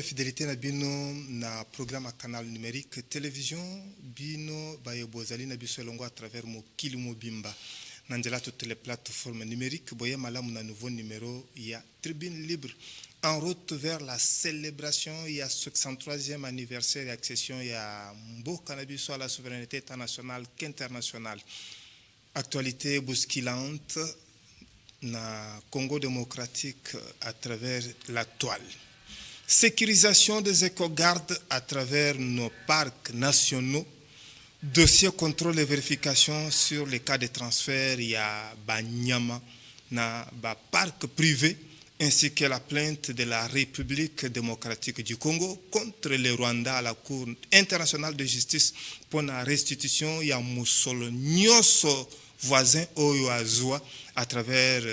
fidélité na bino na programme à canal numérique télévision bino baye bozali na biso elongo à travers mokili mobimba nanjela toutes les plateformes numériques boye malamu na nouveau numéro ya Tribune Libre en route vers la célébration ya 63e anniversaire et accession ya mboka na biso à la souveraineté internationale qu'internationale. Actualité bousculante na Congo démocratique à travers la toile. Sécurisation des éco-gardes à travers nos parcs nationaux. Dossier contrôle et vérification sur les cas de transfert. Il y a Banyama na ba parc privé ainsi que la plainte de la République démocratique du Congo contre le Rwanda à la Cour internationale de justice pour la restitution. Il y a Moussolo Nyoso voisin Oyo Azua à travers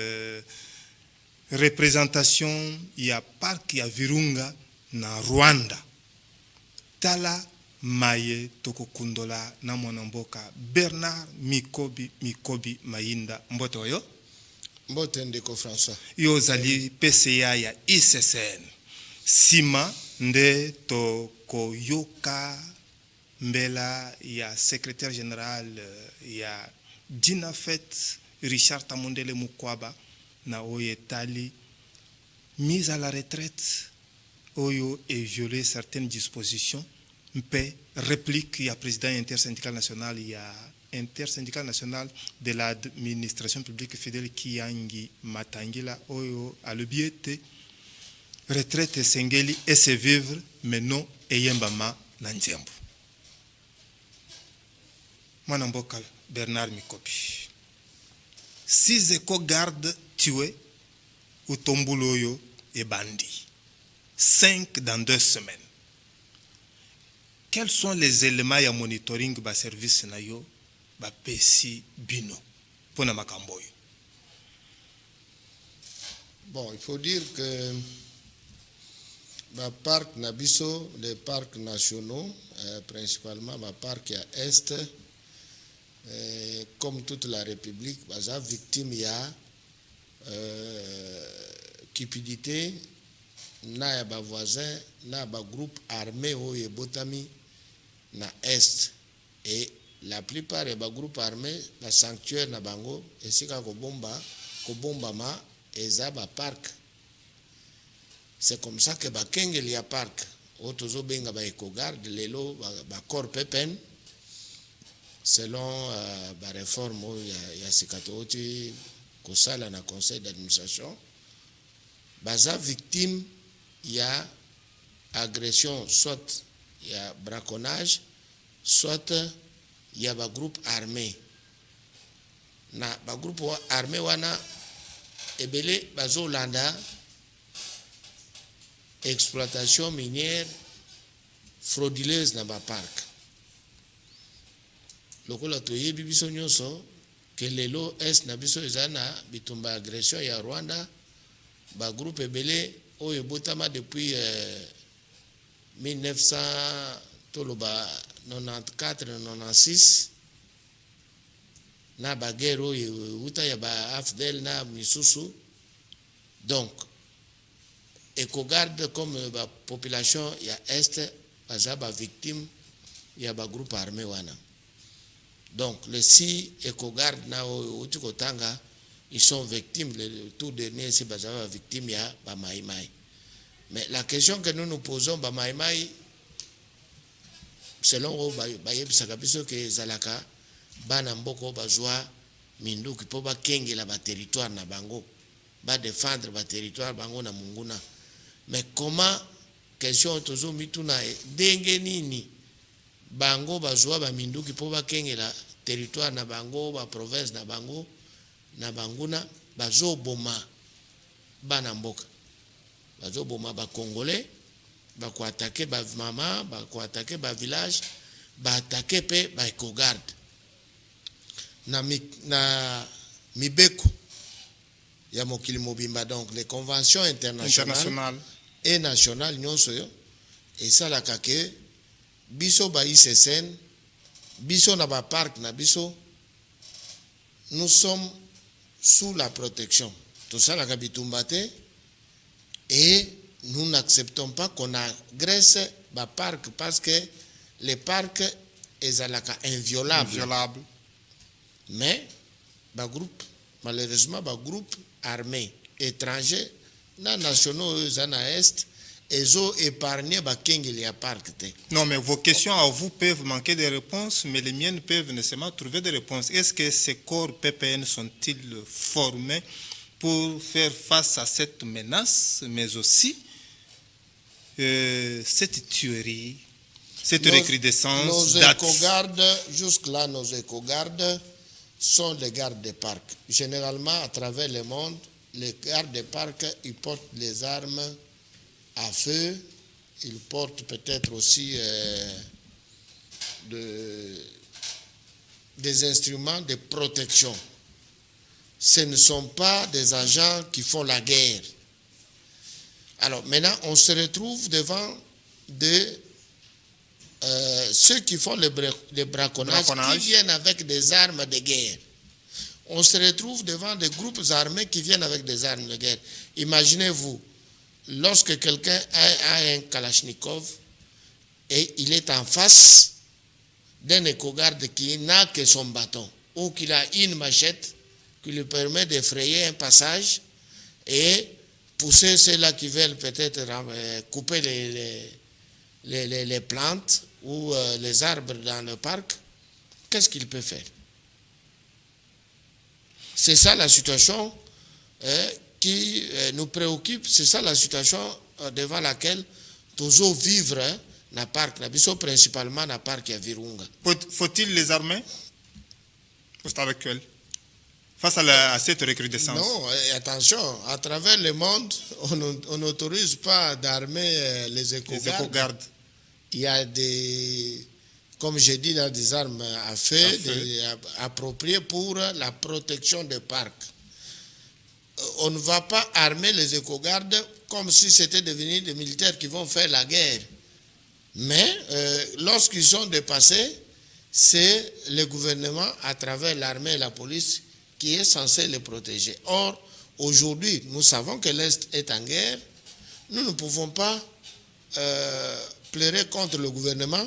représentation ya parc ya Virunga na Rwanda. Tala maye tokokundola na mwanamboka Bernard Mikobi Mayinda mbote oyo mbote ndeko François yo zali PCA ya ICCN sima nde tokoyoka mbela ya secrétaire général ya Dinafet Richard Tamondele Mukwaba na oye tali mise à la retraite oyo et violer certaines dispositions mpe réplique ya président intersyndical national ya intersyndical national de l'administration publique fidèle Kiyangi Matangila oyo alobiete retraite sengeli et se vivre mais non eyembama na nzembo mwana mboka Bernard Mikobi 6 éco-gardes tués au Tombouloyo et bandits. 5 dans 2 semaines. Quels sont les éléments de monitoring du service nayo ba pesi bino pour na makamboyo? Bon, il faut dire que le parc Nabiso, les parcs nationaux, principalement le parc à Est, comme toute la République, baza victime ya cupidité na ya ba voisin na ba groupe armé oye botami na Est et la plupart ya ba groupe armé ba sanctuaire na bango esika kobomba ma eza ba parc. C'est comme ça que ba kengeli ya parc otozo benga ba éco-garde lelo ba corps pepen selon la réforme il y a sikatoti kosala na conseil d'administration baza victime il y a agression soit il y a braconnage soit il y a ba groupe armé na ba groupe armé wana ebele bazolanda exploitation minière frauduleuse na ba parc. Lokola toyebi biso nyonso ke lelo est na biso ezana bitumba agression ya Rwanda ba groupe ebele oyo botama depuis 1900 toloba 94 96 na ba guerre oyo uta ya ba AFDL na misusu. Donc éco-garde comme la population ya est baza ba victime ya ba groupe armé wana. Donc les 6 éco-gardes na Otikotanga, ils sont victimes, le tout dernier c'est baza victime ya ba maïmaï. Mais la question que nous nous posons ba maïmaï selon bayeb sakabiso ke zalaka bana mboko bazwa minduki po ba kengela ba territoire na bango ba défendre ba territoire bango na munguna. Mais comment question tozo mituna ndenge nini bango bazwa ba minduki po ba kengela territoire na bango ba province na bango na banguna bazoboma bana mboka bazoboma ba congolais ba ko attaquer ba mama ba ko attaquer ba village ba attaquer pe ba éco-garde na mibeko ya mokili mobimba. Donc les conventions internationales et nationales nyonso yo et ça la kake biso ba ICCN biso na ba parc na biso nous sommes sous la protection tout ça la kabitumbate et nous n'acceptons pas qu'on agresse les parcs parce que les parcs sont inviolables. Mais malheureusement, les groupes armés étrangers, les nationaux à l'Est, ils ont épargné les parcs. Non, mais vos questions à vous peuvent manquer de réponses, mais les miennes peuvent nécessairement trouver des réponses. Est-ce que ces corps PPN sont-ils formés pour faire face à cette menace, mais aussi cette tuerie, cette recrudescence nos éco-gardes, jusque-là, nos éco-gardes sont les gardes des parcs. Généralement, à travers le monde, les gardes des parcs, ils portent les armes à feu, ils portent peut-être aussi des instruments de protection. Ce ne sont pas des agents qui font la guerre. Alors maintenant, on se retrouve devant ceux qui font le braconnage, qui viennent avec des armes de guerre. On se retrouve devant des groupes armés qui viennent avec des armes de guerre. Imaginez-vous, lorsque quelqu'un a un Kalachnikov et il est en face d'un éco-garde qui n'a que son bâton ou qu'il a une machette qui lui permet d'effrayer un passage et pousser ceux-là qui veulent peut-être couper les plantes ou les arbres dans le parc, qu'est-ce qu'il peut faire? C'est ça la situation qui nous préoccupe, c'est ça la situation devant laquelle toujours vivre dans le parc, principalement dans le parc à Virunga. Faut-il les armer? C'est avec eux. Face à cette recrudescence. Non, attention, à travers le monde, on n'autorise pas d'armer les éco-gardes. Il y a comme j'ai dit, des armes à feu appropriées pour la protection des parcs. On ne va pas armer les éco-gardes comme si c'était devenu des militaires qui vont faire la guerre. Mais lorsqu'ils sont dépassés, c'est le gouvernement, à travers l'armée et la police, qui est censé les protéger. Or, aujourd'hui, nous savons que l'Est est en guerre. Nous ne pouvons pas pleurer contre le gouvernement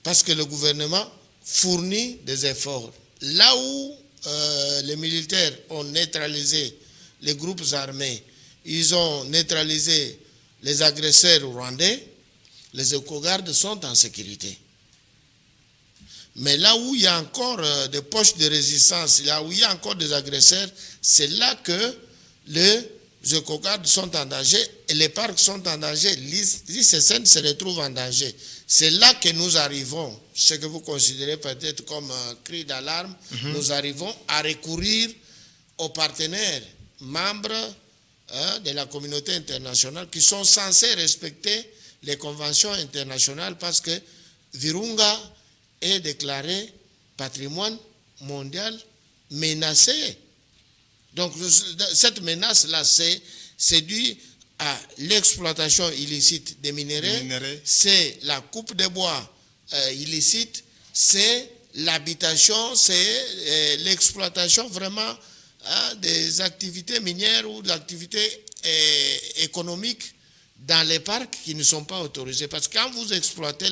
parce que le gouvernement fournit des efforts. Là où les militaires ont neutralisé les groupes armés, ils ont neutralisé les agresseurs rwandais, les éco-gardes sont en sécurité. Mais là où il y a encore des poches de résistance, là où il y a encore des agresseurs, c'est là que les éco-gardes sont en danger et les parcs sont en danger. L'ICSN se retrouve en danger. C'est là que nous arrivons, ce que vous considérez peut-être comme un cri d'alarme, nous arrivons à recourir aux partenaires, membres de la communauté internationale qui sont censés respecter les conventions internationales parce que Virunga est déclaré patrimoine mondial menacé. Donc cette menace-là, c'est dû à l'exploitation illicite des minéraux, c'est la coupe de bois illicite, c'est l'habitation, c'est l'exploitation vraiment des activités minières ou d'activités économiques dans les parcs qui ne sont pas autorisés. Parce que quand vous exploitez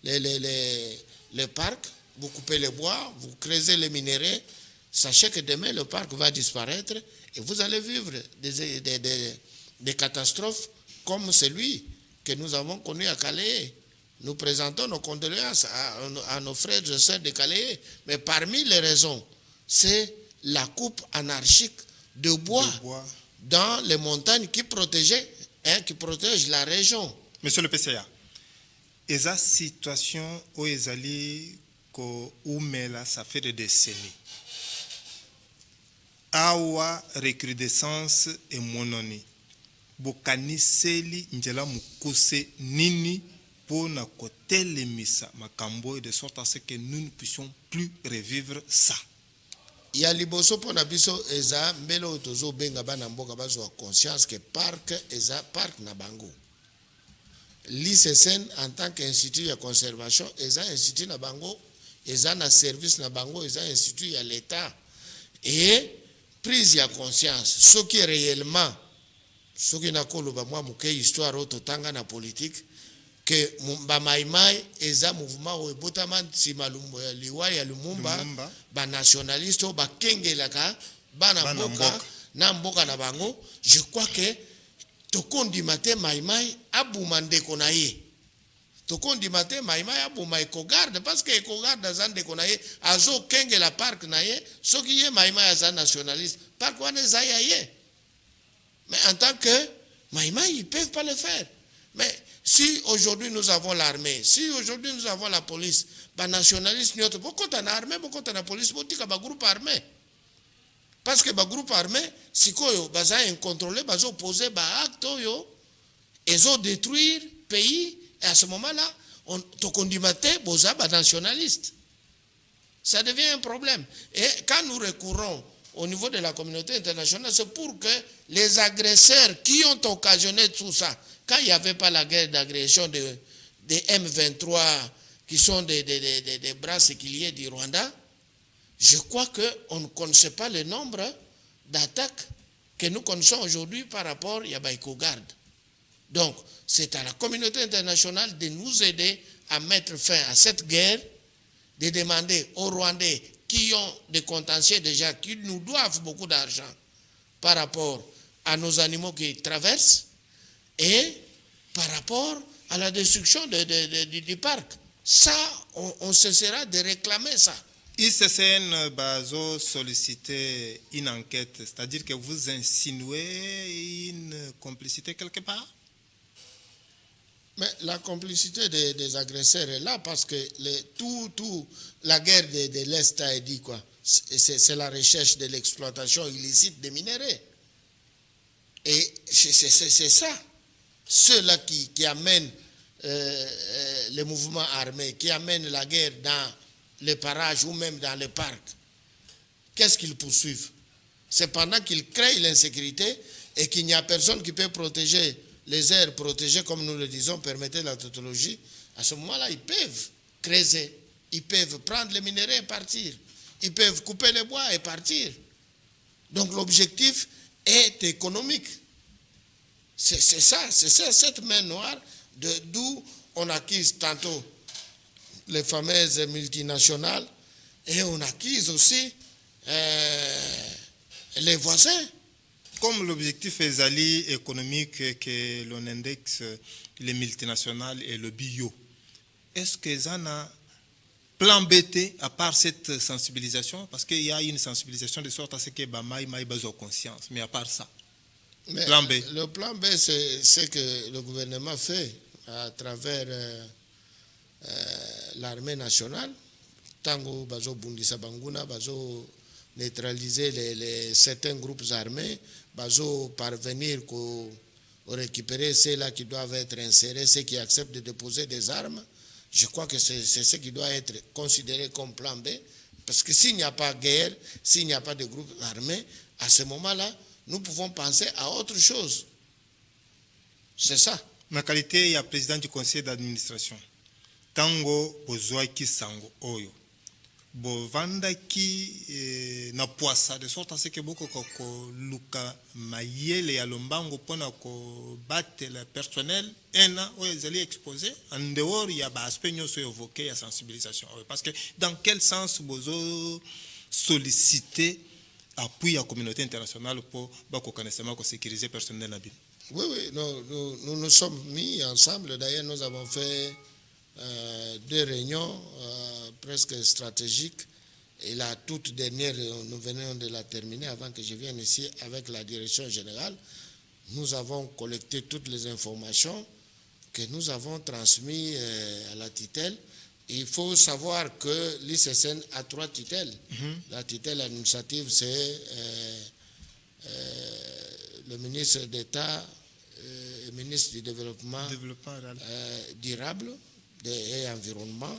les parcs, vous coupez les bois, vous creusez les minéraux, sachez que demain le parc va disparaître et vous allez vivre des catastrophes comme celui que nous avons connu à Calais. Nous présentons nos condoléances à nos frères et sœurs de Calais, mais parmi les raisons, c'est la coupe anarchique de bois dans les montagnes qui protège la région. Monsieur le PCA, esa situation où ezali ko umela ça fait des décennies. Awa recrudescence et mononi. Bokaniseli njela mukuse nini pona kotelemisa makambo de sorte à ce que nous ne puissions plus revivre ça. Ya liboso pona biso eza mbelo tozo benga bana mboka bazo conscience que parc eza parc na bango. L'ICSN en tant qu'institut de conservation eza institut na bango, eza na service na bango, eza institut à l'État et prise ya conscience ce qui est réellement soki nakoloba mwa moke histoire oyo totanga na politique ke bamaimai eza mouvement oyo ebotama nsima liwa ya Lumumba banationaliste oyo bakengelaka bana mboka na mboka na bango. Je crois que tokondima te maimai abuma ndeko na ye, tokondima te maimai abuma Ecogarde parce que Ecogarde aza ndeko na ye azokengela parc na ye. Soki ye maimai aza nationaliste, parc wana eza ya ye. Mais en tant que maimai, ils ne peuvent pas le faire. Mais si aujourd'hui nous avons l'armée, si aujourd'hui nous avons la police, les nationalistes, pourquoi tu as l'armée, pourquoi tu as la police, pourquoi tu as un groupe armé? Parce que le groupe armé, si tu as incontrôlé, tu as opposé un acte, ils ont détruit le pays, et à ce moment-là, tu condimate, tu es nationaliste. Ça devient un problème. Et quand nous recourons au niveau de la communauté internationale, c'est pour que les agresseurs qui ont occasionné tout ça, quand il n'y avait pas la guerre d'agression des M23, qui sont des bras séquiliers du Rwanda, je crois qu'on ne connaissait pas le nombre d'attaques que nous connaissons aujourd'hui par rapport à Ecogarde. Donc, c'est à la communauté internationale de nous aider à mettre fin à cette guerre, de demander aux Rwandais qui ont des contentieux déjà, qui nous doivent beaucoup d'argent par rapport à nos animaux qui traversent et par rapport à la destruction du parc. Ça, on cessera de réclamer ça. ICCN Bazo sollicité une enquête, c'est-à-dire que vous insinuez une complicité quelque part? Mais la complicité des agresseurs est là parce que la guerre de l'Est a dit quoi? C'est la recherche de l'exploitation illicite des minéraux. Et c'est ça. Ceux-là qui amènent les mouvements armés, qui amènent la guerre dans les parages ou même dans les parcs. Qu'est-ce qu'ils poursuivent? C'est pendant qu'ils créent l'insécurité et qu'il n'y a personne qui peut protéger les aires protégées, comme nous le disons, permettez la tautologie. À ce moment-là, ils peuvent creuser, ils peuvent prendre les minéraux et partir. Ils peuvent couper les bois et partir. Donc l'objectif est économique. C'est ça, cette main noire d'où on acquise tantôt les fameuses multinationales et on acquise aussi les voisins. Comme l'objectif est ali économique que l'on indexe les multinationales et le bio, est-ce que ça a plan BT à part cette sensibilisation? Parce qu'il y a une sensibilisation de sorte à ce que Bamaï maï besoin conscience, mais à part ça. Mais plan B. Le plan B, c'est ce que le gouvernement fait à travers l'armée nationale. Tango bazo bundisa banguna, bazo neutraliser certains groupes armés, bazo parvenir à récupérer ceux-là qui doivent être insérés, ceux qui acceptent de déposer des armes. Je crois que c'est ce qui doit être considéré comme plan B. Parce que s'il n'y a pas de guerre, s'il n'y a pas de groupes armés, à ce moment-là, nous pouvons penser à autre chose. C'est ça. Ma qualité, il y a président du conseil d'administration. Tango Bozoaki Sango Oyo. Bovandaki na poisa de sorte à ce que beaucoup ko luka mayele ya lombango pona ko battre le personnel ena o ezali exposé en dehors ya ba aspect nyoso évoqué ya sensibilisation parce que dans quel sens bozo solliciter appui à la communauté internationale pour sécuriser le personnel nabil? Oui, nous nous sommes mis ensemble. D'ailleurs, nous avons fait 2 réunions presque stratégiques. Et la toute dernière, nous venons de la terminer avant que je vienne ici avec la direction générale. Nous avons collecté toutes les informations que nous avons transmises à la tutelle. Il faut savoir que l'ICCN a 3 tutelles. La tutelle administrative, c'est le ministre d'État, le ministre du Développement durable et environnement.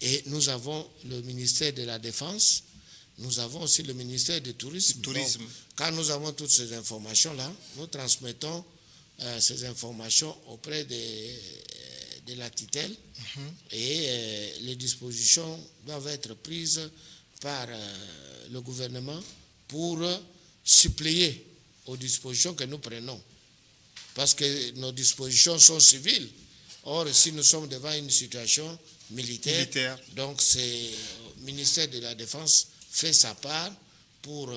Et nous avons le ministère de la Défense. Nous avons aussi le ministère du Tourisme. Donc, quand nous avons toutes ces informations-là, nous transmettons ces informations auprès de la tutelle et les dispositions doivent être prises par le gouvernement pour suppléer aux dispositions que nous prenons. Parce que nos dispositions sont civiles. Or, si nous sommes devant une situation militaire. Donc c'est le ministère de la Défense fait sa part pour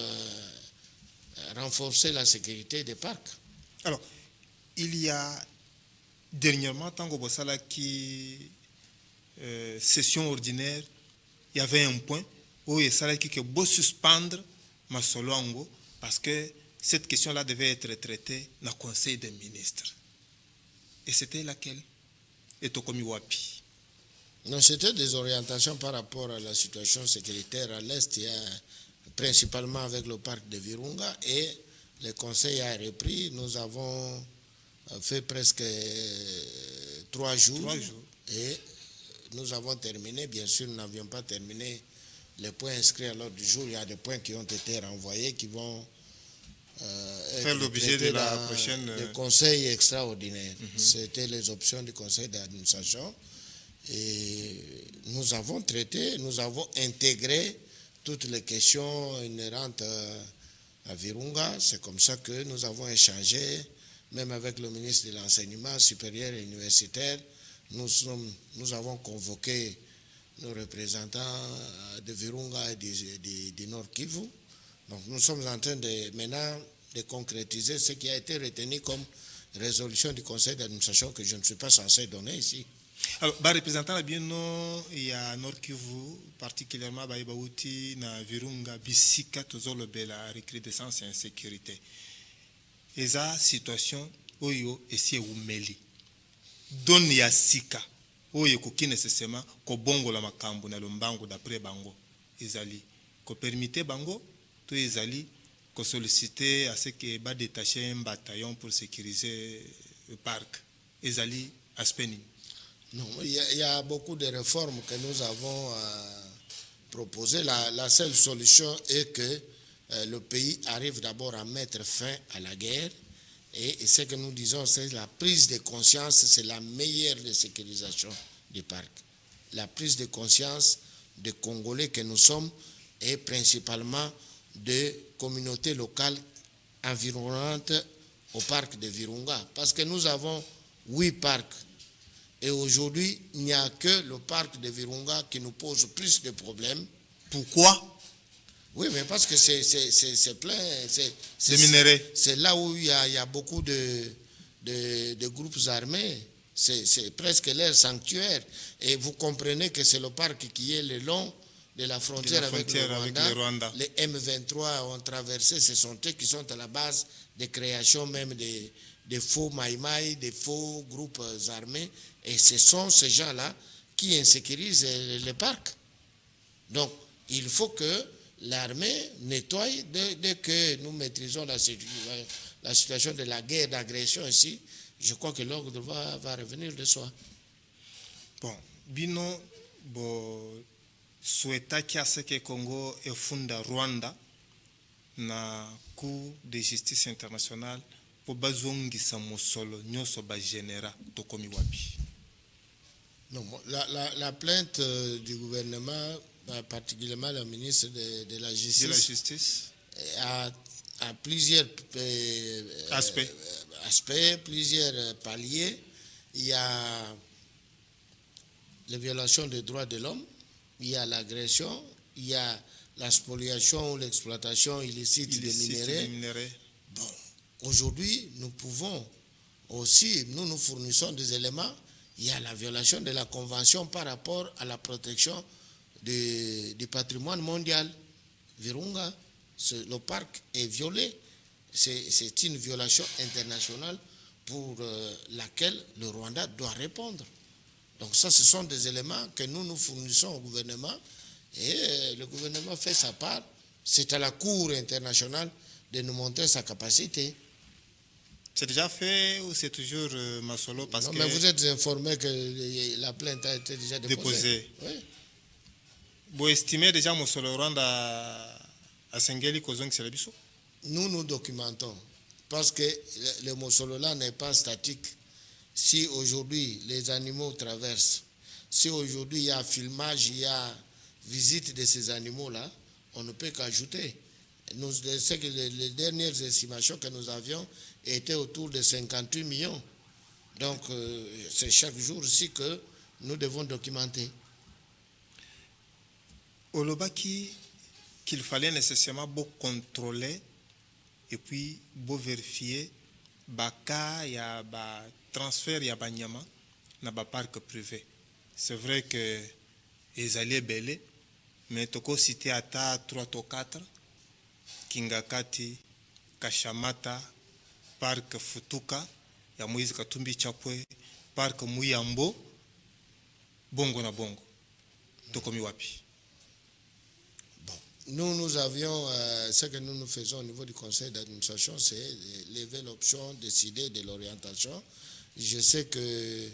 renforcer la sécurité des parcs. Alors, il y a dernièrement, tant que qui session ordinaire, il y avait un point où il y que beau suspendre ma solongo parce que cette question-là devait être traitée dans le Conseil des ministres. Et c'était laquelle? Et Tokomi Wapi. Non, c'était des orientations par rapport à la situation sécuritaire à l'Est, principalement avec le parc de Virunga, et le Conseil a repris. Nous avons fait presque 3 jours. Et nous avons terminé. Bien sûr, nous n'avions pas terminé les points inscrits à l'ordre du jour. Il y a des points qui ont été renvoyés, qui vont faire l'objet de la prochaine... Le conseil extraordinaire. C'était les options du conseil d'administration. Et nous avons traité, nous avons intégré toutes les questions inhérentes à Virunga. C'est comme ça que nous avons échangé, même avec le ministre de l'Enseignement supérieur et universitaire. Nous avons convoqué nos représentants de Virunga et du Nord Kivu. Donc nous sommes en train maintenant de concrétiser ce qui a été retenu comme résolution du conseil d'administration que je ne suis pas censé donner ici. Alors, représentant la bien il y a Nord Kivu, particulièrement Baïbaouti, na Virunga, Bisika, toujours la recrudescence et insécurité. Et ça, situation, oyo, et si oumeli. Don ya sika, oyo koki nécessairement, ko bongo la makambu na lombango d'après bango. Ezali, ko permite bango, to ezali, ko solliciter à ce que ba détacher un bataillon pour sécuriser le parc. Ezali, aspeni. Non, il y a beaucoup de réformes que nous avons proposées. La seule solution est que le pays arrive d'abord à mettre fin à la guerre. Et ce que nous disons, c'est la prise de conscience, c'est la meilleure de sécurisation du parc. La prise de conscience des Congolais que nous sommes et principalement de communautés locales environnantes au parc de Virunga. Parce que nous avons 8 parcs. Et aujourd'hui, il n'y a que le parc de Virunga qui nous pose plus de problèmes. Pourquoi? Oui, mais parce que c'est plein. C'est minéraux. C'est là où il y a beaucoup de groupes armés. C'est presque leur sanctuaire. Et vous comprenez que c'est le parc qui est le long de la frontière, avec le Rwanda. Les M23 ont traversé, ce sont eux qui sont à la base de création même des faux maïmaï, des faux groupes armés. Et ce sont ces gens-là qui insécurisent les parcs. Donc, il faut que l'armée nettoie dès que nous maîtrisons la situation de la guerre d'agression ici. Je crois que l'ordre va revenir de soi. Bon, bino, souhaita kiasi que Congo efunda Rwanda na Cour de justice internationale pour bazongisa mosolo nyoso ba général tokomi wapi. Non, la plainte du gouvernement, particulièrement le ministre de la Justice, a plusieurs aspects, plusieurs paliers. Il y a les violations des droits de l'homme, il y a l'agression, il y a la spoliation ou l'exploitation illicite des minéraux. Bon, aujourd'hui, nous pouvons aussi, nous fournissons des éléments. Il y a la violation de la Convention par rapport à la protection du patrimoine mondial. Virunga, le parc est violé. C'est une violation internationale pour laquelle le Rwanda doit répondre. Donc ça, ce sont des éléments que nous fournissons au gouvernement et le gouvernement fait sa part. C'est à la Cour internationale de nous montrer sa capacité. C'est déjà fait ou c'est toujours Masolo parce non, que... mais vous êtes informé que la plainte a été déjà déposée. Oui. Vous estimez déjà Masolo Rwanda à Sengeli Kozong Selebiso? Nous documentons parce que le Masolo là n'est pas statique. Si aujourd'hui les animaux traversent, si aujourd'hui il y a filmage, il y a visite de ces animaux là, on ne peut qu'ajouter. C'est que les dernières estimations que nous avions étaient autour de 58 millions. Donc, c'est chaque jour aussi que nous devons documenter. Olobaki qu'il fallait nécessairement contrôler et puis vérifier baka ya ba transfert ya banyama na ba parc privé. C'est vrai que ezali belé, mais toko cité ata 3 to 4 Kingakati, Kashamata, parc Futuka ya Moïse Katumbi Chapwe, parc Muyambo, bongo na bongo. Toko miwapi. Nous avions, ce que nous faisons au niveau du conseil d'administration, c'est lever l'option, décider de l'orientation. Je sais que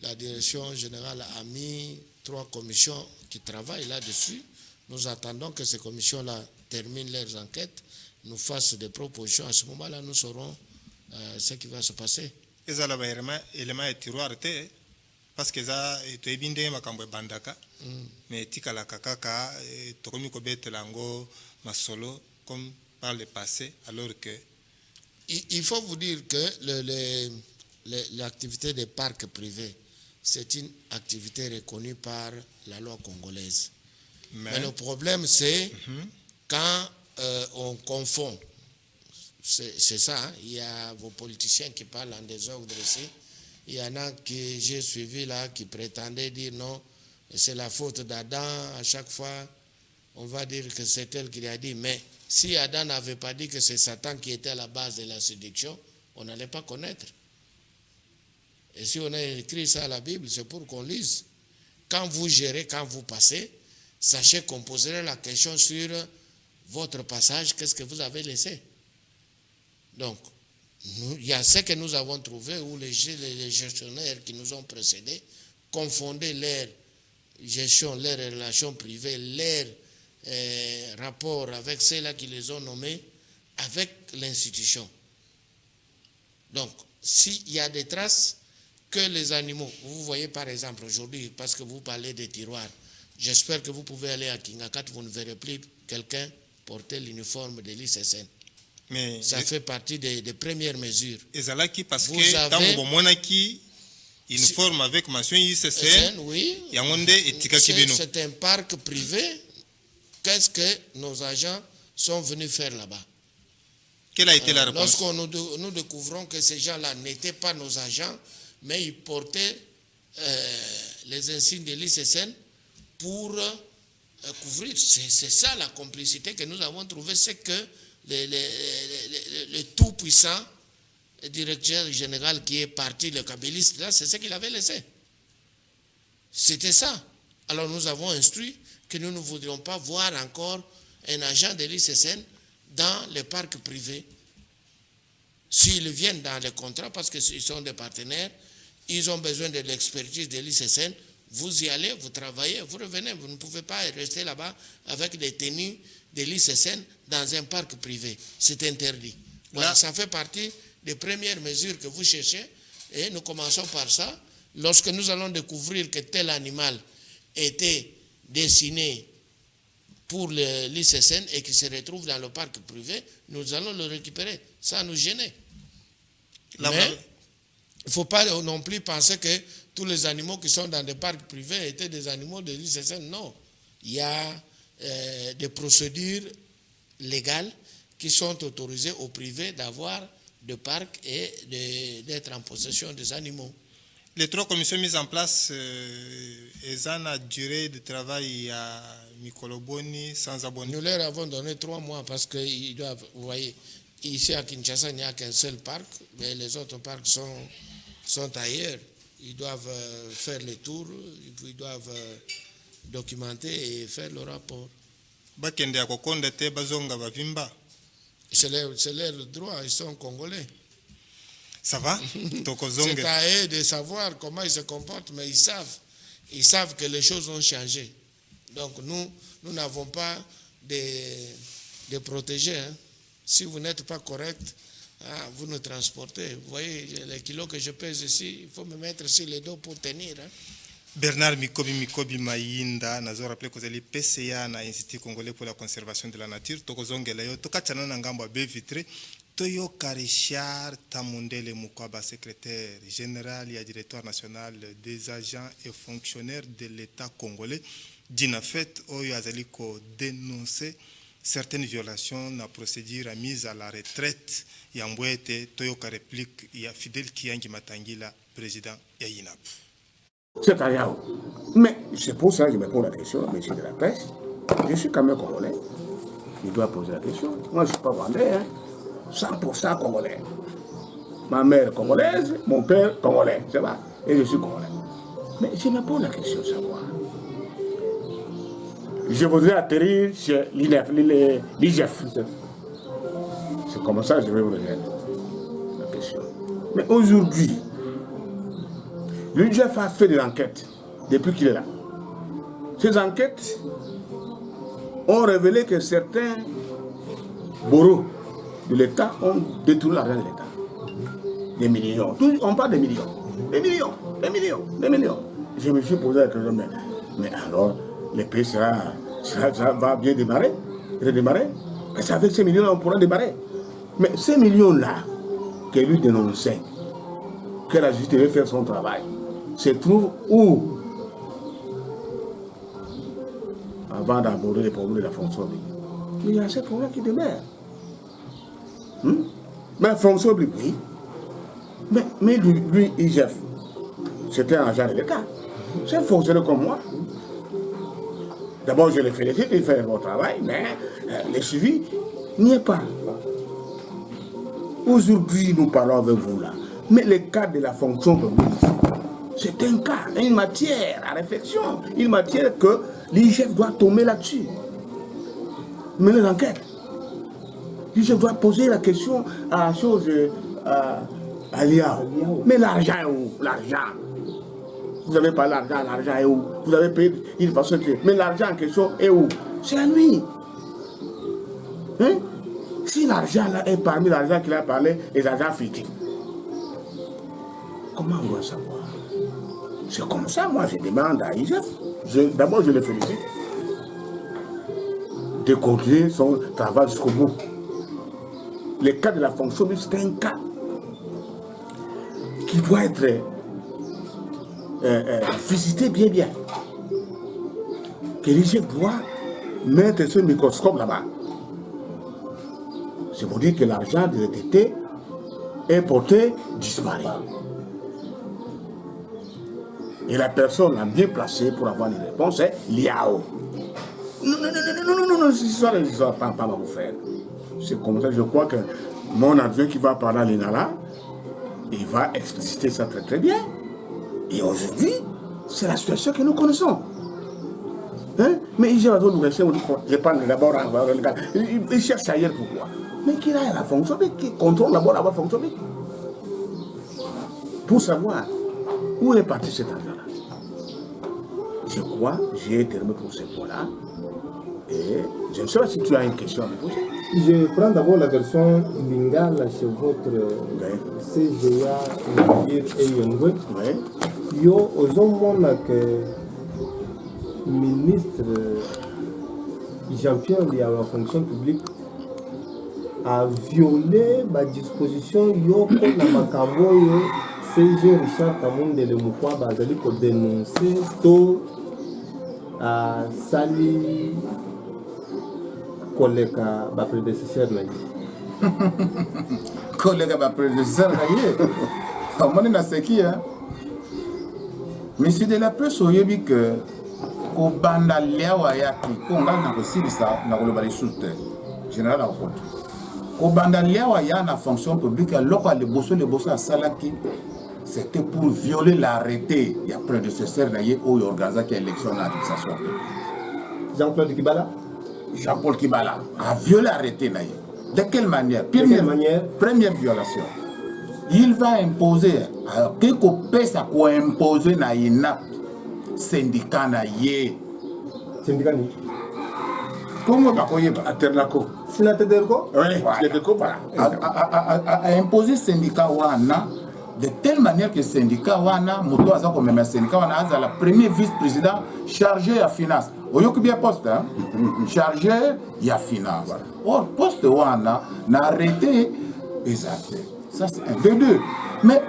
la direction générale a mis 3 commissions qui travaillent là-dessus. Nous attendons que ces commissions-là terminent leurs enquêtes, nous fassent des propositions. À ce moment-là, nous saurons ce qui va se passer. Et ça, l'élément est tiroir, parce que ça, tu es bien de makambo bandaka. Mais tikala kakaka tokomi kobete lango masolo comme par le passé alors que il faut vous dire que l'activité des parcs privés c'est une activité reconnue par la loi congolaise. Mais le problème c'est quand on confond, c'est ça, hein? Il y a vos politiciens qui parlent en désordre ici, il y en a que j'ai suivi là qui prétendaient dire non, c'est la faute d'Adam, à chaque fois, on va dire que c'est elle qui l'a dit. Mais si Adam n'avait pas dit que c'est Satan qui était à la base de la séduction, on n'allait pas connaître. Et si on a écrit ça à la Bible, c'est pour qu'on lise. Quand vous gérez, quand vous passez, sachez qu'on poserait la question sur votre passage, qu'est-ce que vous avez laissé. Donc, il y a ce que nous avons trouvé où les gestionnaires qui nous ont précédés confondaient leur gestion, leurs relations privées, leurs rapports avec ceux-là qui les ont nommés, avec l'institution. Donc, s'il y a des traces que les animaux, vous voyez par exemple aujourd'hui, parce que vous parlez des tiroirs, j'espère que vous pouvez aller à Kingakat, vous ne verrez plus quelqu'un porter l'uniforme de l'ICSN. Mais ça fait partie des premières mesures. Et ça là qui parce que dans le moment qui uniforme avec mention ICSN, oui, c'est un parc privé. Qu'est-ce que nos agents sont venus faire là-bas? Quelle a été la réponse? Lorsqu'on nous découvrons que ces gens-là n'étaient pas nos agents, mais ils portaient les insignes de l'ICSN pour couvrir. C'est ça la complicité que nous avons trouvée, c'est que le tout-puissant directeur général qui est parti, le kabyliste, là, c'est ce qu'il avait laissé. C'était ça. Alors nous avons instruit que nous ne voudrions pas voir encore un agent de l'ICSN dans les parcs privés. S'ils viennent dans les contrats, parce qu'ils sont des partenaires, ils ont besoin de l'expertise de l'ICSN, vous y allez, vous travaillez, vous revenez. Vous ne pouvez pas rester là-bas avec des tenues de l'ICSN dans un parc privé. C'est interdit. Voilà, ça fait partie des premières mesures que vous cherchez, et nous commençons par ça. Lorsque nous allons découvrir que tel animal était destiné pour l'ICSN et qui se retrouve dans le parc privé, nous allons le récupérer sans nous gêner. Mais il ne faut pas non plus penser que tous les animaux qui sont dans des parcs privés étaient des animaux de l'ICSN. Non. Il y a des procédures légales qui sont autorisées aux privés d'avoir de parcs et d'être en possession des animaux. Les 3 commissions mises en place, elles ont une durée de travail à Mikoloboni sans abonné. Nous leur avons donné 3 mois parce que ils doivent, vous voyez, ici à Kinshasa, il n'y a qu'un seul parc, mais les autres parcs sont ailleurs. Ils doivent faire les tours, ils doivent documenter et faire le rapport. C'est leur droit, ils sont congolais. Ça va? C'est à eux de savoir comment ils se comportent, mais ils savent que les choses ont changé. Donc nous n'avons pas de protéger. Hein. Si vous n'êtes pas correct, vous nous transportez. Vous voyez les kilos que je pèse ici, il faut me mettre sur les dos pour tenir. Hein. Bernard Mikobi Mayinda, nazo rappelé que les PCA na Institut Congolais pour la Conservation de la Nature, tokozongela yo tokachana na ngambo be vitré, toyo Richard Tamundele Mukwaba, secrétaire général et directeur national des agents et fonctionnaires de l'État congolais, dina fait oyo azali ko dénoncer certaines violations na procédure à mise à la retraite ya mbwete toyo ka réplique ya Fidel Kiangi Matangila, président ya INAP. C'est à Yao. Mais c'est pour ça que je me pose la question, monsieur de la presse. Je suis quand même congolais. Il doit poser la question. Moi, je ne suis pas vendé, hein. 100% congolais. Ma mère congolaise, mon père congolais, c'est vrai. Et je suis congolais. Mais je me pose la question de savoir. Je voudrais atterrir chez l'IGF. C'est comme ça que je vais vous répondre la question. Mais aujourd'hui, l'UGF a fait des enquêtes depuis qu'il est là. Ces enquêtes ont révélé que certains bourreaux de l'État ont détourné l'argent de l'État. Des millions. On parle de millions. Des millions. Des millions. Des millions. Je me suis posé la question, mais alors, les pays, ça va bien démarrer. Redémarrer. Parce qu'avec ces millions-là, on pourra démarrer. Mais ces millions-là, que lui dénonçait, que la justice devait faire son travail, se trouve où avant d'aborder les problèmes de la fonction publique. Mais il y a ces problèmes qui demeurent. Mais la fonction publique, oui. Mais lui, IGF, c'était un agent de l'État. C'est un fonctionnaire comme moi. D'abord, je le félicite, il fait un bon travail, mais le suivi n'y est pas. Aujourd'hui, nous parlons avec vous là. Mais le cas de la fonction publique, c'est un cas, une matière à réflexion, une matière que l'IGF doit tomber là-dessus. Mener l'enquête. L'IGF doit poser la question à la chose, à l'IAO. Mais l'argent est où? L'argent. Vous n'avez pas l'argent, l'argent est où? Vous avez payé une façon de... Mais l'argent en question est où? C'est à lui. Hein? Si l'argent là est parmi l'argent qu'il a parlé, les argents fictifs, comment on doit savoir? C'est comme ça, moi je demande à IGF. D'abord je le félicite de continuer son travail jusqu'au bout. Le cas de la fonction publique, c'est un cas qui doit être visité bien. Que l'IGF doit mettre ce microscope là-bas. C'est pour dire que l'argent de l'ETT est porté disparu. Et la personne la mieux placée pour avoir les réponses est l'IAO. Non, c'est ça, pas vous faire. C'est comme ça, je crois que mon adjoint qui va parler à l'INALA, il va expliciter ça très bien. Et aujourd'hui, c'est la situation que nous connaissons. Hein? Mais je parle d'abord, il cherche ailleurs pourquoi. Mais qu'il a la fonction, qui contrôle d'abord la fonction. Pour savoir où est parti cet argent-là. Je crois, j'ai terminé pour ce point-là. Et je ne sais pas si tu as une question à me poser. Je prends d'abord la version lingala chez votre CGA et Yongwe. Yo, aux que ministre Jean-Pierre de la fonction publique a violé ma disposition yo pour la makambo yo CG Richard Tamundele Mukwaba azali ko dénoncer to a sali collègue ba prédécesseur na ye collègue ba prédécesseur na ye comment na sekia monsieur de la presse oyebi que ko banda lewa yaki ko ngal na ko silisa na ko lobali soute général a ko ko banda lewa ya na fonction publique local le bosso à salaki c'était pour violer l'arrêté il y a prédécesseur na ye o organisa qui élection na administration Jean-Claude Kibala Jean-Paul Kibala a violé l'arrêté na ye de quelle manière première violation il va imposer quelque chose à quoi imposer na INAP syndicat na ye syndicat ni comment ba koyeba Aternaco sénateur derko oui voilà a imposer syndicat wana de telle manière que le syndicat wana moto aza ko même syndicat wana aza la premier vice-président chargé à finance. Oyoku bien poste hein chargé ya finance. Or poste wana na arrêté exact. Ça c'est un de deux. Mais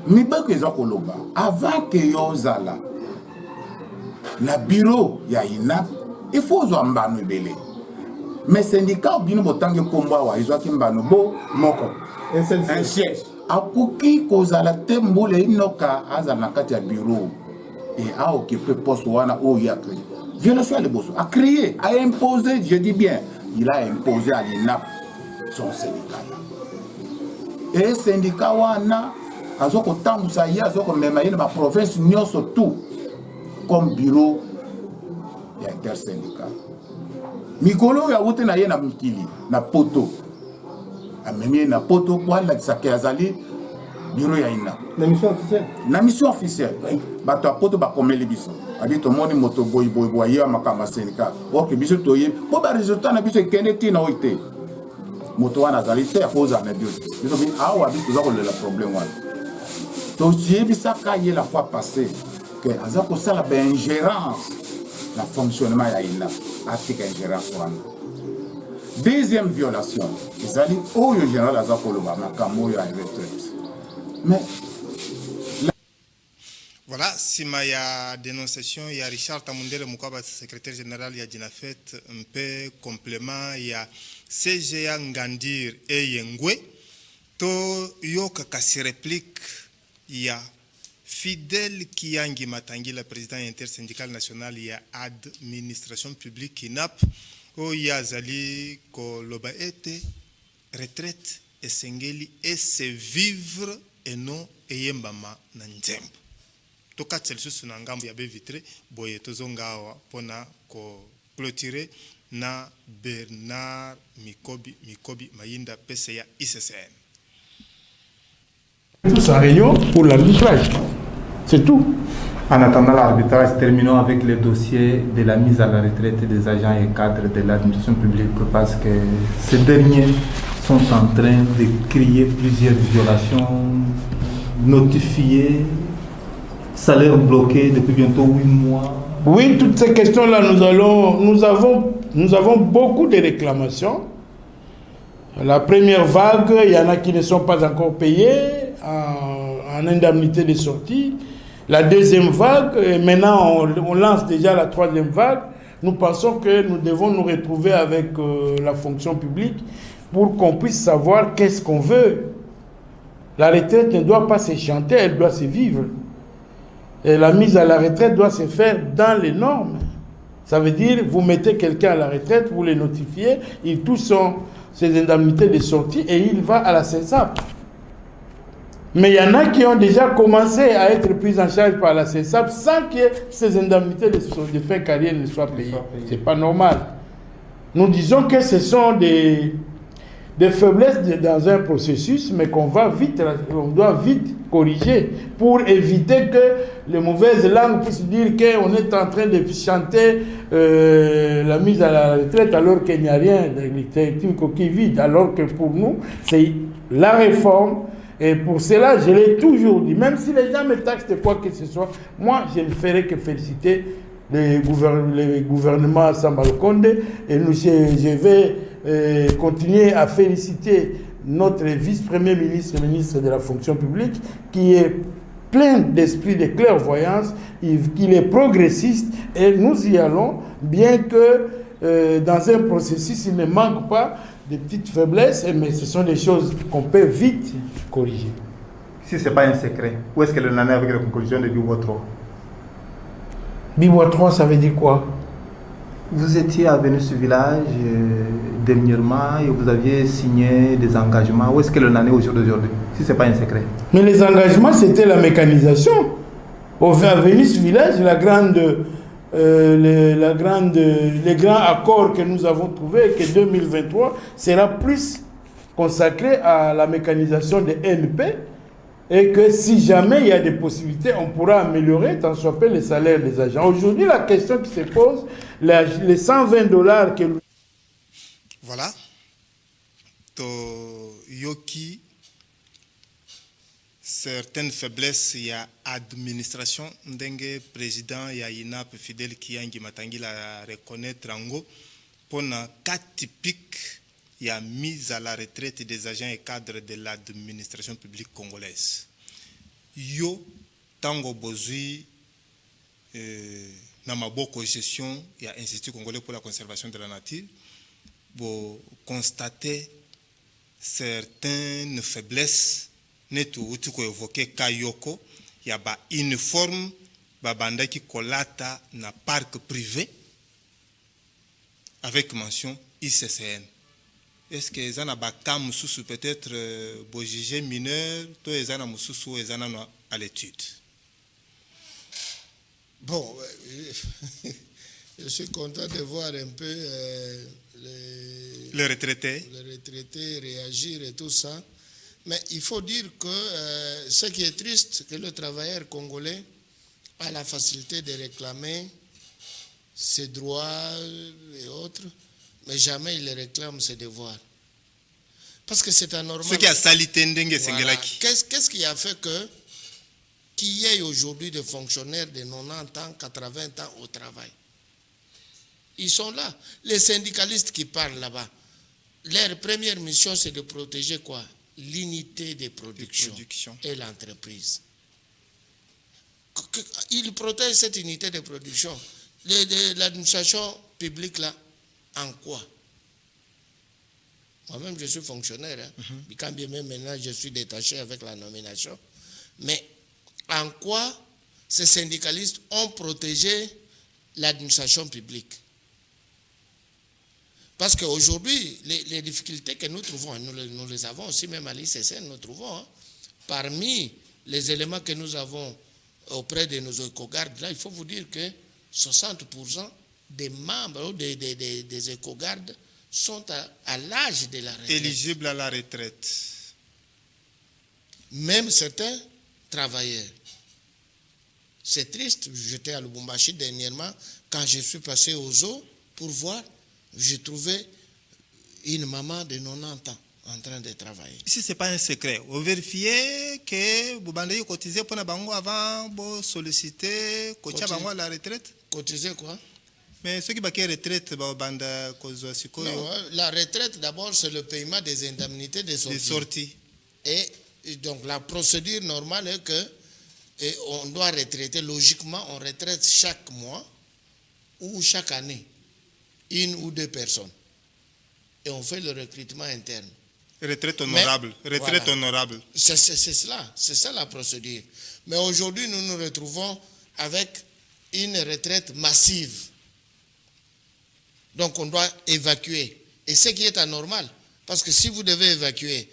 mibako eza koloba avant que yozala na bureau ya INAP il faut zo mbano ebele. Mais syndicat bino botange komba wa izwa kimbano bo moko un siège akoki kozala te mbula inoka azala na kati ya bureau et a occupé poste wana oyo ya créé violation ya liboso a créé a imposé je dis bien il a imposé à l'INAP son syndicat et syndicat wana azokotambusa ye azokomema ye na baprovince nyonso tout comme bureau ya intersyndicat mikolo ya ute na ye na mikili na poto amemi na poto kwa la kisake azali bureau ya ina na mission officielle bato a poto ba komeli biso abi to moni moto boy ya makama syndicat ok biso to ye po ba résultat na biso kende tina oite moto wana azali te akoza na biso biso bi awa biso za ko le problème wana to si bisaka ye la fois passée que azako sala ba ingérence la fonctionnement ya ina article ingérence wana. Deuxième violation, ils allaient au général Azakoloba, Makamo ya retraite. Mais voilà, si ma ya dénonciation, il y a Richard Tamundele Moukaba, secrétaire général, il y a Dinafet, un peu complément, il y a CGA Ngandir et Yengwe. To yoka kasi réplique, il y a Fidèle Kiyangi Matangi, le président intersyndical national, il y a administration publique INAP. Oya zali ko loba ete retraite esengeli et se vivre et non eyembama na nzembo toka tselsusu na ngambo ya bevitre boye tozongawa pona ko clôturer na Bernard Mikobi Mayinda PCA ICCN. Tous en réunion pour l'arbitrage, c'est tout. En attendant l'arbitrage, terminons avec le dossier de la mise à la retraite des agents et cadres de l'administration publique parce que ces derniers sont en train de crier plusieurs violations notifiées, salaire bloqué depuis bientôt 8 mois. Oui, toutes ces questions-là, nous avons beaucoup de réclamations. La première vague, il y en a qui ne sont pas encore payés en indemnité de sortie. La deuxième vague, et maintenant on lance déjà la troisième vague. Nous pensons que nous devons nous retrouver avec la fonction publique pour qu'on puisse savoir qu'est-ce qu'on veut. La retraite ne doit pas se chanter, elle doit se vivre. Et la mise à la retraite doit se faire dans les normes. Ça veut dire, vous mettez quelqu'un à la retraite, vous le notifiez, il touche ses indemnités de sortie et il va à la CESAP. Mais il y en a qui ont déjà commencé à être pris en charge par la CESAP sans que ces indemnités de fin de carrière ne soient payées. Ce n'est pas normal. Nous disons que ce sont des faiblesses dans un processus, mais qu'on doit vite corriger pour éviter que les mauvaises langues puissent dire qu'on est en train de chanter la mise à la retraite alors qu'il n'y a rien, c'est une coquille vide, alors que pour nous, c'est la réforme. Et pour cela, je l'ai toujours dit, même si les gens me taxent de quoi que ce soit, moi, je ne ferai que féliciter le gouvernement Samba Lukonde et je vais continuer à féliciter notre vice-premier ministre, ministre de la fonction publique, qui est plein d'esprit de clairvoyance, qu'il est progressiste et nous y allons, bien que dans un processus, il ne manque pas des petites faiblesses, mais ce sont des choses qu'on peut vite corriger. Si ce n'est pas un secret, où est-ce que l'on en est avec la conclusion de Bibo 3? Bibo 3, ça veut dire quoi? Vous étiez à venir ce village dernièrement et vous aviez signé des engagements. Où est-ce que l'on en est au jour d'aujourd'hui? Si ce n'est pas un secret. Mais les engagements, c'était la mécanisation. Au Venus Village, les grands accords que nous avons trouvés, que 2023 sera plus consacré à la mécanisation des NP et que si jamais il y a des possibilités, on pourra améliorer tant soit peu les salaires des agents. Aujourd'hui, la question qui se pose, les $120 que... Voilà. To Yoki certaines faiblesses ya administration ndenge président ya INAP Fidèle Kiangi Matangi la reconnaître ango pona cas typique ya mise à la retraite des agents et cadres de l'administration publique congolaise. Yo tango bozui na maboko gestion ya Institut congolais pour la conservation de la nature, bo constater certaines faiblesses netu uti ko évoquer kayoko ya ba uniforme ba bandaki kolata na parc privé avec mention ICCN. Est-ce que les gens ont peut-être jugé mineur, tous les gens ont à l'étude? Bon, je suis content de voir un peu les retraités réagir et tout ça. Mais il faut dire que ce qui est triste, que le travailleur congolais a la facilité de réclamer ses droits et autres, mais jamais il réclame ses devoirs. Parce que c'est anormal. Ce qui a sali tendenge Voilà. Sengelaki. Qu'est-ce qui a fait qu'il y ait aujourd'hui des fonctionnaires de 90 ans, 80 ans au travail? Ils sont là. Les syndicalistes qui parlent là-bas, leur première mission, c'est de protéger quoi? L'unité de production et l'entreprise. Ils protègent cette unité de production. L'administration publique, là, en quoi? Moi-même, je suis fonctionnaire. Quand bien même maintenant, je suis détaché avec la nomination. Mais en quoi ces syndicalistes ont protégé l'administration publique? Parce qu'aujourd'hui, les difficultés que nous trouvons, nous les avons aussi, même à l'ICCN, nous trouvons, parmi les éléments que nous avons auprès de nos éco-gardes, là, il faut vous dire que 60% des membres ou des éco-gardes sont à l'âge de la retraite. Éligibles à la retraite. Même certains travailleurs. C'est triste, j'étais à Lubumbashi dernièrement, quand je suis passé aux eaux pour voir, j'ai trouvé une maman de 90 ans en train de travailler. Ici, ce n'est pas un secret. Vous vérifiez que vous avez cotisé pour bango avant de solliciter à la retraite? Cotiser quoi? Mais ceux qui ont retraite, la retraite, d'abord, c'est le paiement des indemnités de sortie. Et donc, la procédure normale est que on doit retraiter, logiquement, on retraite chaque mois ou chaque année, une ou deux personnes. Et on fait le recrutement interne. Retraite honorable. Retraite honorable. C'est cela, c'est ça la procédure. Mais aujourd'hui, nous nous retrouvons avec une retraite massive. Donc, on doit évacuer. Et ce qui est anormal, parce que si vous devez évacuer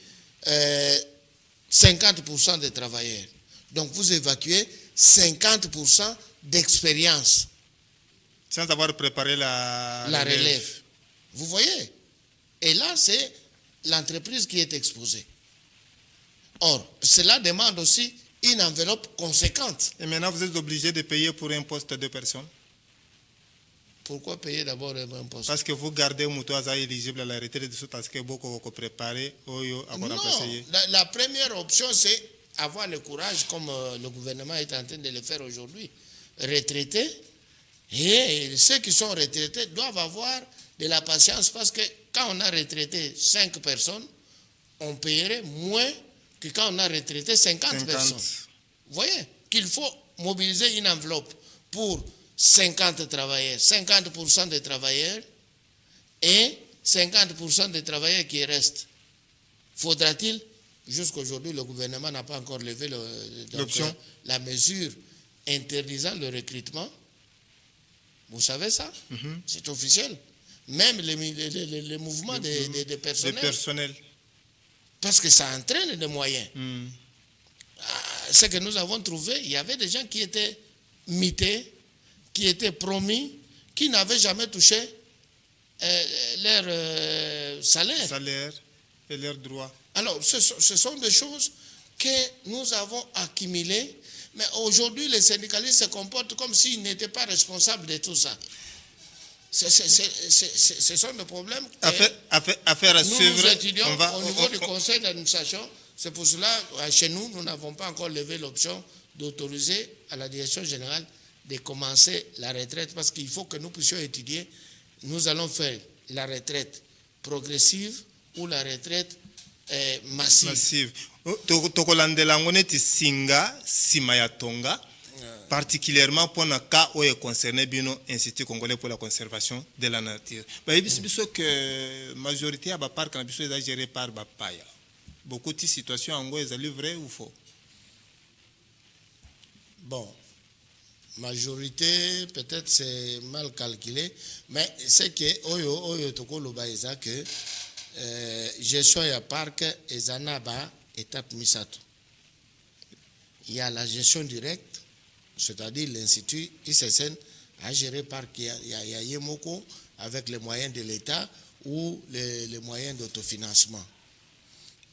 50% des travailleurs, donc vous évacuez 50% d'expérience. Sans avoir préparé la relève. Vous voyez? Et là, c'est l'entreprise qui est exposée. Or, cela demande aussi une enveloppe conséquente. Et maintenant, vous êtes obligé de payer pour un poste de personne? Pourquoi payer d'abord un poste? Parce que vous gardez un mouton éligible à la retraite de ce parce que beaucoup vous préparez. Non, la première option, c'est avoir le courage, comme le gouvernement est en train de le faire aujourd'hui, retraiter. Et ceux qui sont retraités doivent avoir de la patience parce que quand on a retraité 5 personnes, on paierait moins que quand on a retraité 50 personnes. Vous voyez qu'il faut mobiliser une enveloppe pour 50 travailleurs, 50% des travailleurs et 50% des travailleurs qui restent. Faudra-t-il, jusqu'aujourd'hui, le gouvernement n'a pas encore levé la mesure interdisant le recrutement. Vous savez ça? C'est officiel. Même les mouvements des personnels. Parce que ça entraîne des moyens. Ce que nous avons trouvé, il y avait des gens qui étaient mités, qui étaient promis, qui n'avaient jamais touché leur salaire. Salaire et leurs droits. Alors, ce sont des choses que nous avons accumulées, mais aujourd'hui, les syndicalistes se comportent comme s'ils n'étaient pas responsables de tout ça. Ce sont des problèmes que affaire à suivre. nous étudions au niveau du conseil d'administration C'est pour cela, chez nous, nous n'avons pas encore levé l'option d'autoriser à la direction générale de commencer la retraite parce qu'il faut que nous puissions étudier. Nous allons faire la retraite progressive ou la retraite massive. Tokolandela ngoneti singa sima ya tonga particulièrement pour le cas où est concerné bino Institut congolais pour la conservation de la nature. Bah biso que majorité à ba parc na biso est géré par Bapaya. Beaucoup de situations en Angola, est vrai ou faux? Bon, majorité, peut-être c'est mal calculé, mais c'est que Oyo Tokolo Baïza que gestion ya parc et Zanaba étape Misato. Il y a la gestion directe, c'est-à-dire l'Institut ICSN a géré parc, il y a Yemoko avec les moyens de l'État ou les moyens d'autofinancement.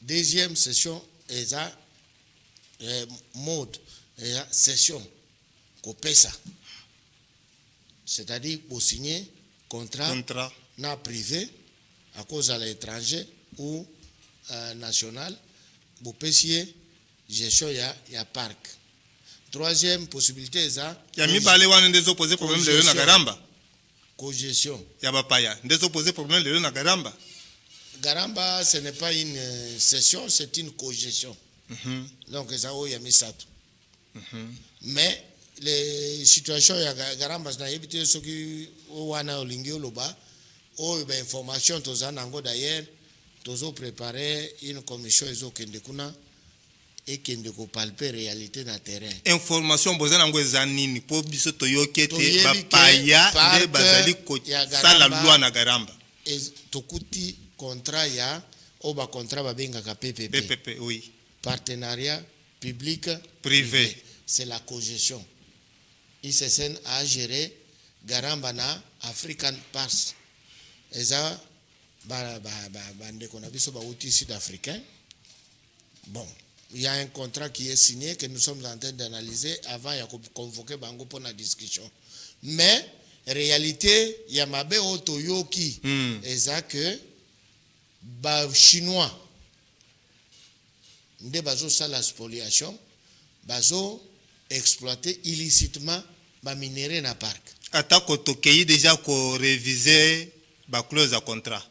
Deuxième session, mode, session, COPESA. C'est-à-dire pour signer contrat na privé à cause à l'étranger ou national, pour payer gestion ya parc. Troisième possibilité, il y a mis balé wan des opposés problème de na Garamba. Cogestion. Il y a Bapaya, des opposés problème de na Garamba. Garamba, ce n'est pas une session, c'est une cogestion. Donc, ça, il y a mis ça. Mais les situations, il y a Garamba, il y a évité ceux qui ont information, tous en ango d'ailleurs, tous ont préparé une commission et qui ne palper réalité dans le terrain. Information, besoin d'ango zanini, pour biso toyokete, Bapaya, de bazali ko sala loi na Garamba. Et tokuti contrat ya oba contrat babenga ka PPP. Oui. Partenariat public privé. C'est la cogestion. ICSN a géré Garamba na African Pass. Et ça bande qu'on a biso ba outil sud-africain. Bon, il y a un contrat qui est signé que nous sommes en train d'analyser avant de convoquer bango pour la discussion. Mais réalité, il y a mabe otoyoki et ça que ba chinois nde bazo sa la spoliation bazo exploiter illicitement ba minerai na parc. Atako tokei déjà ko réviser ba clause à contrat.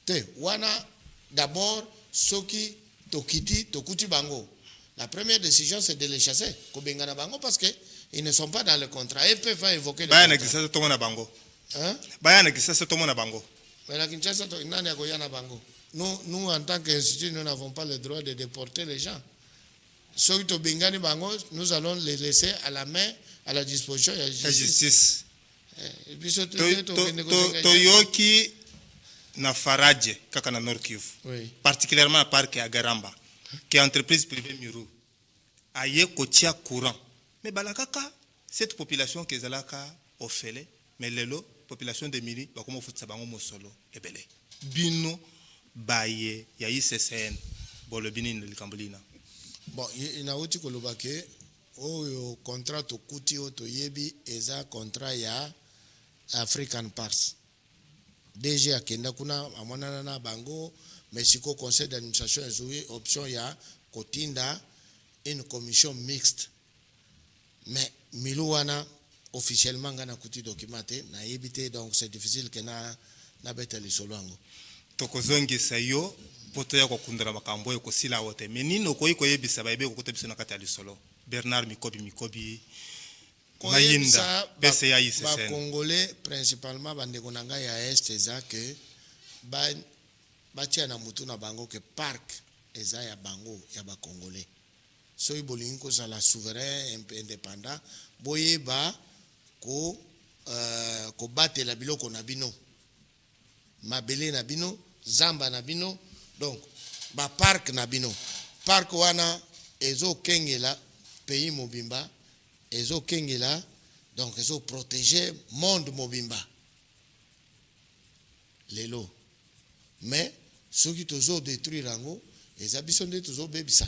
Te wana d'abord soki tokiti tokuti bango. La première décision c'est de les chasser ko bengana bango parce que ils ne sont pas dans le contrat. Ils peuvent pas évoquer le contrat. Baya na kisasa tomo na bango. Hein? Baya na kisasa tomo na bango. Mais la Kinshasa, nous, en tant qu'institut, nous n'avons pas le droit de déporter les gens. Ceux qui ont bengani bango, nous allons les laisser à la main, à la disposition de la justice. Toyoki na Faradje, kaka na Nord Kivu. Oui. Particulièrement à parc à Garamba, qui est entreprise privée Miru. Aye kotia courant. Mais balakaka, cette population qui est zalaka ofele, mais lelo population de Miri ba komo futsa bango mosolo ebele. Bino baye ya ICSN bolo bini likambolina. Bon, ina uti koloba ke oyo contrat to kuti oto yebi eza contrat ya African Pass. DG akenda kuna amonana na bango Mexico conseil d'administration ezui option ya kotinda une commission mixte. Mais milouana officiellement ngana kuti documenté na yebité donc c'est difficile que na beteli solwango. Tokozongi sayo poto ya kokundira makambo ko sila wote menino ko yebisa ba yebe ko kota biso na kata lisolo. Bernard Mikobi Mayinda PCA ICSN. Ba Congolais principalement bande konanga ya est eza que ba tia na mutu na bango que parc eza ya bango ya ba Congolais. So ibolingi ko za la souverain indépendant boyeba ko batela biloko na bino mabele na bino zamba na bino donc ba parc na bino parc wana ezo kengela pays mobimba ezo kengela donc ezo protéger monde mobimba lelo mais ceux qui tozo détruire rango eza biso nde tozo bebisa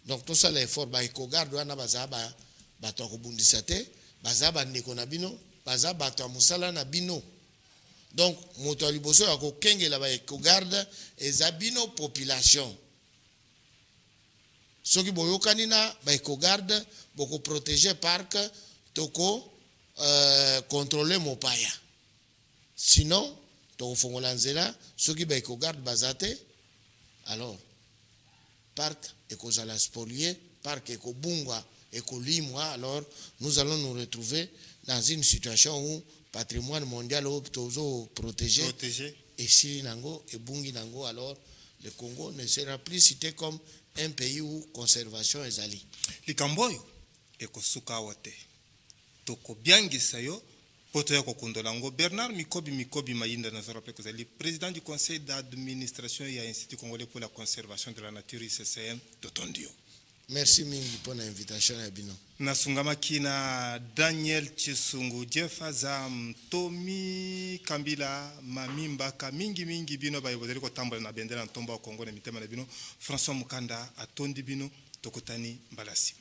donc tout ça l'effort ba ikogarde wana bazaba bato akobundisa te bazaba ndeko na bino bazaba bato amusala na bino Donc moto liboso ya ko kengela ba ekogarde ezabino population. Soki boyokani na ba ekogarde boko protéger parc toko contrôler mopaya. Sinon toko fongola nzela soki ba ekogarde bazate alors parc ekozala spolié, parc ekobungwa ekolimwa, alors nous allons nous retrouver dans une situation où patrimoine mondial est protégé. Et si nango et bungi nango, alors le Congo ne sera plus cité comme un pays où conservation est allée. Likamboyo ekosuka wote toko biangisa yo poto ya kokundolango. Bernard Mikobi Mayinda Nazarape Kozali, président du conseil d'administration et Institut congolais pour la conservation de la nature ICCN d'Otondio. Merci mingi pour l'invitation à Bino. Nasungama kina Daniel Chisungu, Jeff Azam, Tommy Kambila, Mamimba mingi bino ba yobodeli ko tambola na bendera ntomba wa Kongo na mitema na bino. François Mukanda atondi bino tokotani mbalasi.